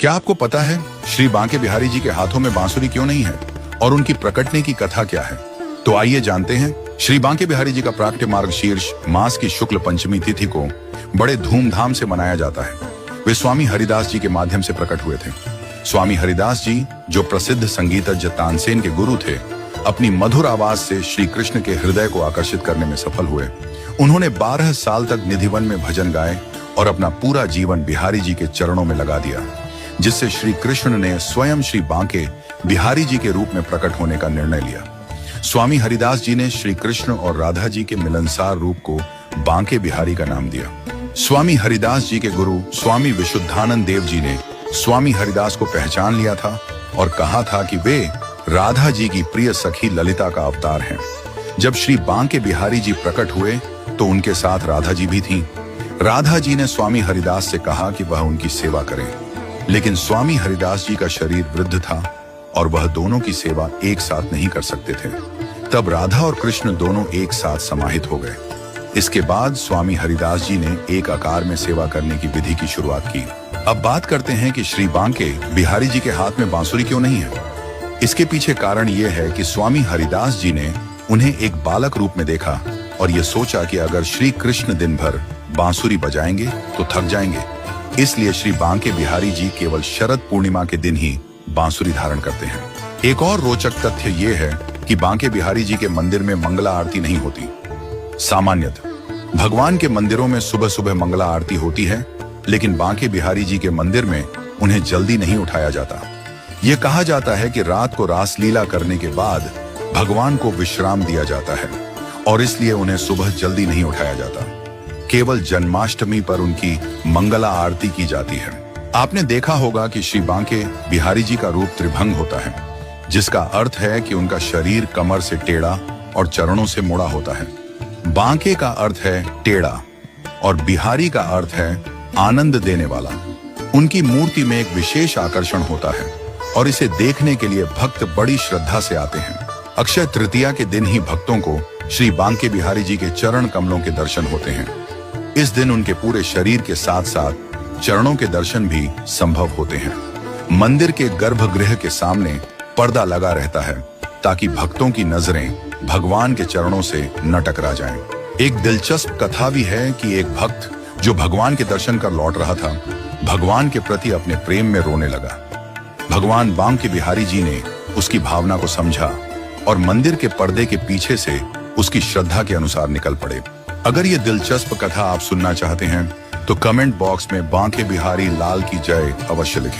क्या आपको पता है श्री बांके बिहारी जी के हाथों में बांसुरी क्यों नहीं है और उनकी प्रकटने की कथा क्या है? तो आइए जानते हैं। श्री बांके बिहारी जी का प्राकट्य मार्गशीर्ष मास की शुक्ल पंचमी तिथि को बड़े धूमधाम से मनाया जाता है। वे स्वामी हरिदास जी के माध्यम से प्रकट हुए थे। स्वामी हरिदास जी, जो प्रसिद्ध संगीतज्ञ तानसेन के गुरु थे, अपनी मधुर आवाज से श्री कृष्ण के हृदय को आकर्षित करने में सफल हुए। उन्होंने 12 साल तक निधिवन में भजन गाए और अपना पूरा जीवन बिहारी जी के चरणों में लगा दिया, जिससे श्री कृष्ण ने स्वयं श्री बांके बिहारी जी के रूप में प्रकट होने का निर्णय लिया। स्वामी हरिदास जी ने श्री कृष्ण और राधा जी के मिलनसार रूप को बांके बिहारी का नाम दिया। स्वामी हरिदास जी के गुरु स्वामी विशुद्धानंद देव जी ने स्वामी हरिदास को पहचान लिया था और कहा था कि वे राधा जी की प्रिय सखी ललिता का अवतार हैं। जब श्री बांके बिहारी जी प्रकट हुए तो उनके साथ राधा जी भी थीं। राधा जी ने स्वामी हरिदास से कहा कि वह उनकी सेवा करें, लेकिन स्वामी हरिदास जी का शरीर वृद्ध था और वह दोनों की सेवा एक साथ नहीं कर सकते थे। तब राधा और कृष्ण दोनों एक साथ समाहित हो गए। इसके बाद स्वामी हरिदास जी ने एक आकार में सेवा करने की विधि की शुरुआत की। अब बात करते हैं कि श्री बांके बिहारी जी के हाथ में बांसुरी क्यों नहीं है। इसके पीछे कारण यह है कि स्वामी हरिदास जी ने उन्हें एक बालक रूप में देखा और यह सोचा कि अगर श्री कृष्ण दिन भर बांसुरी बजाएंगे तो थक जाएंगे। इसलिए श्री बांके बिहारी जी केवल शरद पूर्णिमा के दिन ही बांसुरी धारण करते हैं। एक और रोचक तथ्य यह है कि बांके बिहारी जी के मंदिर में मंगला आरती नहीं होती। सामान्यतः भगवान के मंदिरों में सुबह सुबह मंगला आरती होती है, लेकिन बांके बिहारी जी के मंदिर में उन्हें जल्दी नहीं उठाया जाता। यह कहा जाता है कि रात को रासलीला करने के बाद भगवान को विश्राम दिया जाता है और इसलिए उन्हें सुबह जल्दी नहीं उठाया जाता। केवल जन्माष्टमी पर उनकी मंगला आरती की जाती है। आपने देखा होगा कि श्री बांके बिहारी जी का रूप त्रिभंग होता है, जिसका अर्थ है कि उनका शरीर कमर से टेढ़ा और चरणों से मुड़ा होता है। बांके का अर्थ है टेढ़ा और बिहारी का अर्थ है आनंद देने वाला। उनकी मूर्ति में एक विशेष आकर्षण होता है और इसे देखने के लिए भक्त बड़ी श्रद्धा से आते हैं। अक्षय तृतीया के दिन ही भक्तों को श्री बांके बिहारी जी के चरण कमलों के दर्शन होते हैं। इस दिन उनके पूरे शरीर के साथ साथ चरणों के दर्शन भी संभव होते हैं। मंदिर के गर्भगृह के सामने पर्दा लगा रहता है ताकि भक्तों की नजरें भगवान के चरणों से न टकरा जाएं। एक दिलचस्प कथा भी है कि एक भक्त जो भगवान के दर्शन कर लौट रहा था, भगवान के प्रति अपने प्रेम में रोने लगा। भगवान बांके बिहारी जी ने उसकी भावना को समझा और मंदिर के पर्दे के पीछे से उसकी श्रद्धा के अनुसार निकल पड़े। अगर ये दिलचस्प कथा आप सुनना चाहते हैं तो कमेंट बॉक्स में बांके बिहारी लाल की जय अवश्य लिखें।